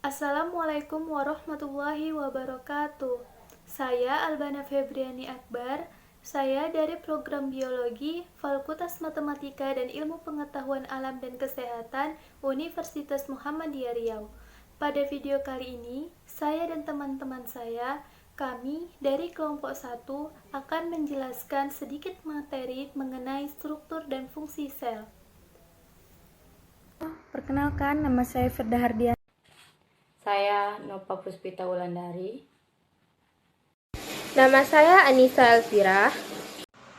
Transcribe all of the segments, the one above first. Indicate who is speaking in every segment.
Speaker 1: Assalamualaikum warahmatullahi wabarakatuh. Saya Albana Febriani Akbar. Saya dari program Biologi, Fakultas Matematika dan Ilmu Pengetahuan Alam dan Kesehatan, Universitas Muhammadiyah Riau. Pada video kali ini, saya dan teman-teman saya, kami dari kelompok 1 akan menjelaskan sedikit materi mengenai struktur dan fungsi sel. Perkenalkan, nama saya Firda Hardian.
Speaker 2: Saya Nova Puspita Wulandari.
Speaker 3: Nama saya Anissa Elvira.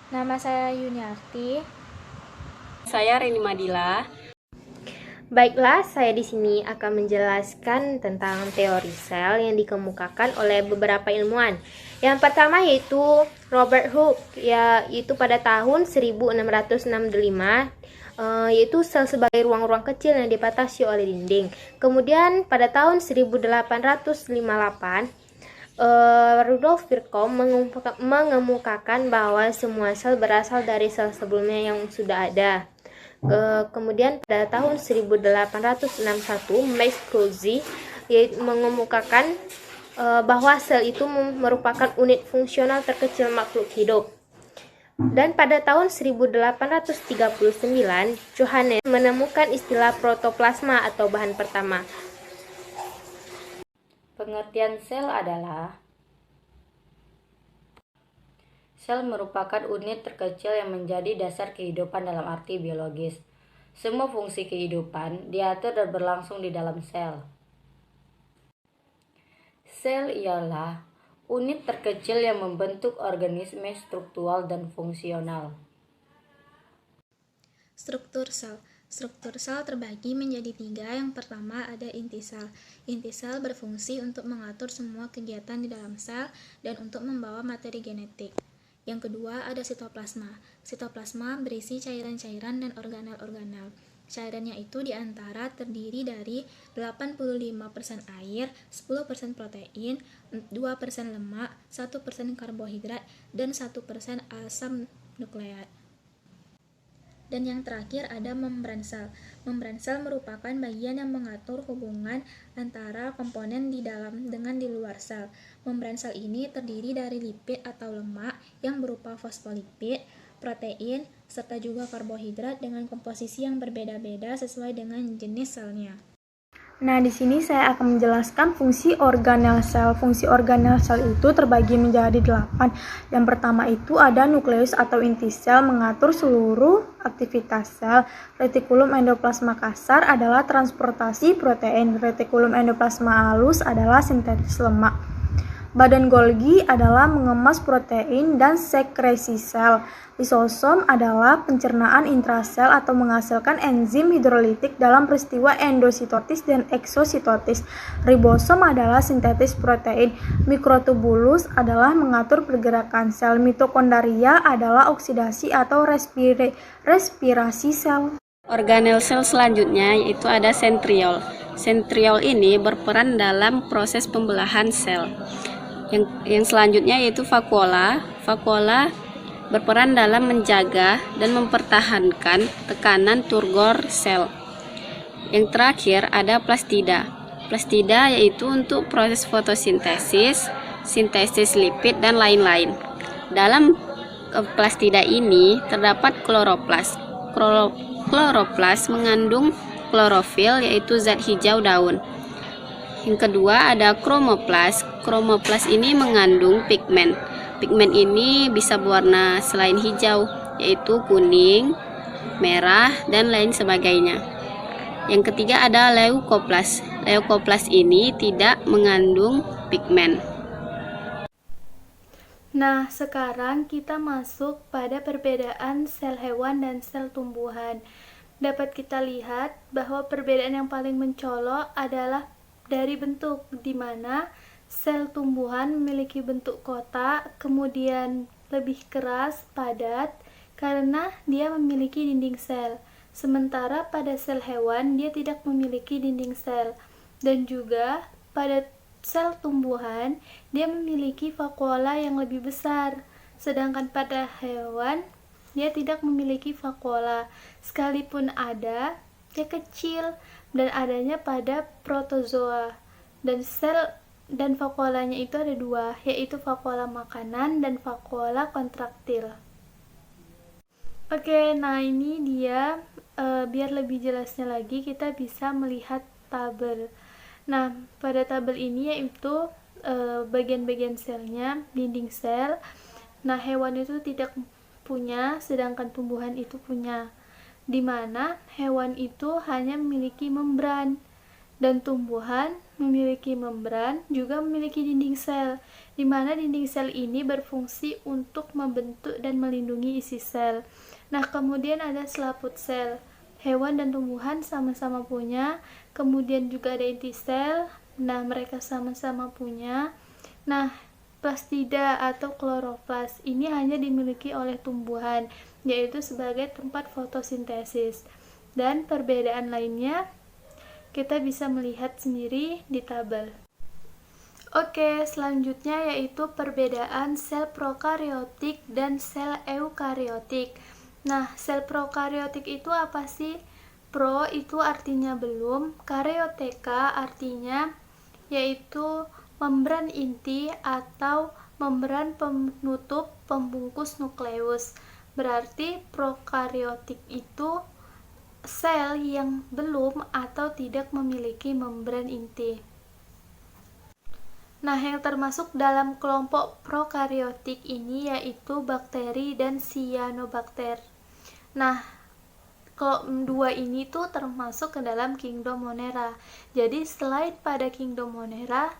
Speaker 1: Nama saya Yuniarti.
Speaker 2: Saya Reni Madila.
Speaker 3: Baiklah, saya di sini akan menjelaskan tentang teori sel yang dikemukakan oleh beberapa ilmuwan. Yang pertama yaitu Robert Hooke, yaitu pada tahun 1665, yaitu sel sebagai ruang-ruang kecil yang dibatasi oleh dinding. Kemudian pada tahun 1858, Rudolf Virchow mengemukakan bahwa semua sel berasal dari sel sebelumnya yang sudah ada. Kemudian pada tahun 1861, Max Kruse mengemukakan bahwa sel itu merupakan unit fungsional terkecil makhluk hidup. Dan pada tahun 1839, Johannes menemukan istilah protoplasma atau bahan pertama.
Speaker 2: Pengertian sel adalah sel merupakan unit terkecil yang menjadi dasar kehidupan dalam arti biologis. Semua fungsi kehidupan diatur dan berlangsung di dalam sel. Sel ialah unit terkecil yang membentuk organisme struktural dan fungsional.
Speaker 4: Struktur sel. Struktur sel terbagi menjadi 3. Yang pertama ada inti sel. Inti sel berfungsi untuk mengatur semua kegiatan di dalam sel dan untuk membawa materi genetik. Yang kedua ada sitoplasma. Sitoplasma berisi cairan-cairan dan organel-organel. Cairannya itu diantara terdiri dari 85% air, 10% protein, 2% lemak, 1% karbohidrat, dan 1% asam nukleat. Dan yang terakhir ada membran sel. Membran sel merupakan bagian yang mengatur hubungan antara komponen di dalam dengan di luar sel. Membran sel ini terdiri dari lipid atau lemak yang berupa fosfolipid, protein, serta juga karbohidrat dengan komposisi yang berbeda-beda sesuai dengan jenis selnya.
Speaker 1: Nah, di sini saya akan menjelaskan fungsi organel sel. Fungsi organel sel itu terbagi menjadi 8. Yang pertama itu ada nukleus atau inti sel mengatur seluruh aktivitas sel. Retikulum endoplasma kasar adalah transportasi protein. Retikulum endoplasma halus adalah sintetis lemak. Badan Golgi adalah mengemas protein dan sekresi sel. Lisosom adalah pencernaan intrasel atau menghasilkan enzim hidrolitik dalam peristiwa endositosis dan eksositosis. Ribosom adalah sintetis protein. Mikrotubulus adalah mengatur pergerakan sel. Mitokondria adalah oksidasi atau respirasi sel.
Speaker 5: Organel sel selanjutnya yaitu ada sentriol. Sentriol ini berperan dalam proses pembelahan sel. Yang selanjutnya yaitu vakuola. Vakuola berperan dalam menjaga dan mempertahankan tekanan turgor sel. Yang terakhir ada plastida. Plastida yaitu untuk proses fotosintesis, sintesis lipid, dan lain-lain. Dalam plastida ini terdapat kloroplas. Kloroplas mengandung klorofil yaitu zat hijau daun. Yang kedua ada kromoplas. Kromoplas ini mengandung pigmen. Pigmen ini bisa berwarna selain hijau, yaitu kuning, merah, dan lain sebagainya. Yang ketiga ada leukoplas. Leukoplas ini tidak mengandung pigmen.
Speaker 1: Nah, sekarang kita masuk pada perbedaan sel hewan dan sel tumbuhan. Dapat kita lihat bahwa perbedaan yang paling mencolok adalah dari bentuk, di mana sel tumbuhan memiliki bentuk kotak, kemudian lebih keras, padat, karena dia memiliki dinding sel. Sementara pada sel hewan, dia tidak memiliki dinding sel. Dan juga pada sel tumbuhan, dia memiliki vakuola yang lebih besar. Sedangkan pada hewan, dia tidak memiliki vakuola. Sekalipun ada, dia kecil dan adanya pada protozoa. Dan vakuolanya itu ada dua, yaitu vakuola makanan dan vakuola kontraktil. Oke, nah ini dia biar lebih jelasnya lagi kita bisa melihat tabel. Nah, pada tabel ini yaitu bagian-bagian selnya, dinding sel. Nah, hewan itu tidak punya, sedangkan tumbuhan itu punya. Di mana hewan itu hanya memiliki membran dan tumbuhan memiliki membran juga memiliki dinding sel, di mana dinding sel ini berfungsi untuk membentuk dan melindungi isi sel. Nah, kemudian ada selaput sel. Hewan dan tumbuhan sama-sama punya, kemudian juga ada inti sel. Nah, mereka sama-sama punya. Nah, plastida atau kloroplas ini hanya dimiliki oleh tumbuhan, yaitu sebagai tempat fotosintesis. Dan perbedaan lainnya kita bisa melihat sendiri di tabel. Oke, selanjutnya yaitu perbedaan sel prokariotik dan sel eukariotik. Nah, sel prokariotik itu apa sih? Pro itu artinya belum, karioteka artinya yaitu membran inti atau membran penutup pembungkus nukleus. Berarti prokariotik itu sel yang belum atau tidak memiliki membran inti. Nah, yang termasuk dalam kelompok prokariotik ini yaitu bakteri dan cyanobacter. Nah, dua ini tuh termasuk ke dalam kingdom Monera. Jadi selain pada kingdom Monera,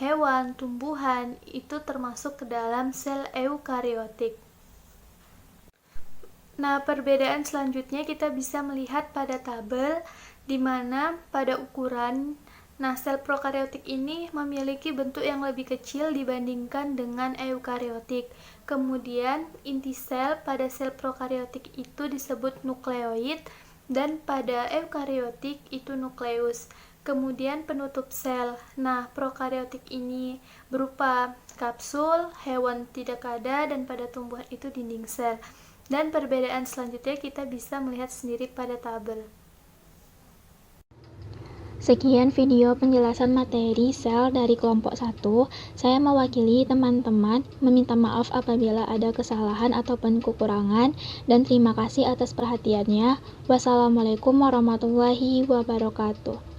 Speaker 1: hewan, tumbuhan itu termasuk ke dalam sel eukariotik. Nah, perbedaan selanjutnya kita bisa melihat pada tabel, di mana pada ukuran, nah sel prokariotik ini memiliki bentuk yang lebih kecil dibandingkan dengan eukariotik. Kemudian inti sel pada sel prokariotik itu disebut nukleoid, dan pada eukariotik itu nukleus. Kemudian penutup sel. Nah, prokariotik ini berupa kapsul, hewan tidak ada, dan pada tumbuhan itu dinding sel. Dan perbedaan selanjutnya kita bisa melihat sendiri pada tabel.
Speaker 4: Sekian video penjelasan materi sel dari kelompok 1. Saya mewakili teman-teman meminta maaf apabila ada kesalahan ataupun kekurangan, dan terima kasih atas perhatiannya. Wassalamualaikum warahmatullahi wabarakatuh.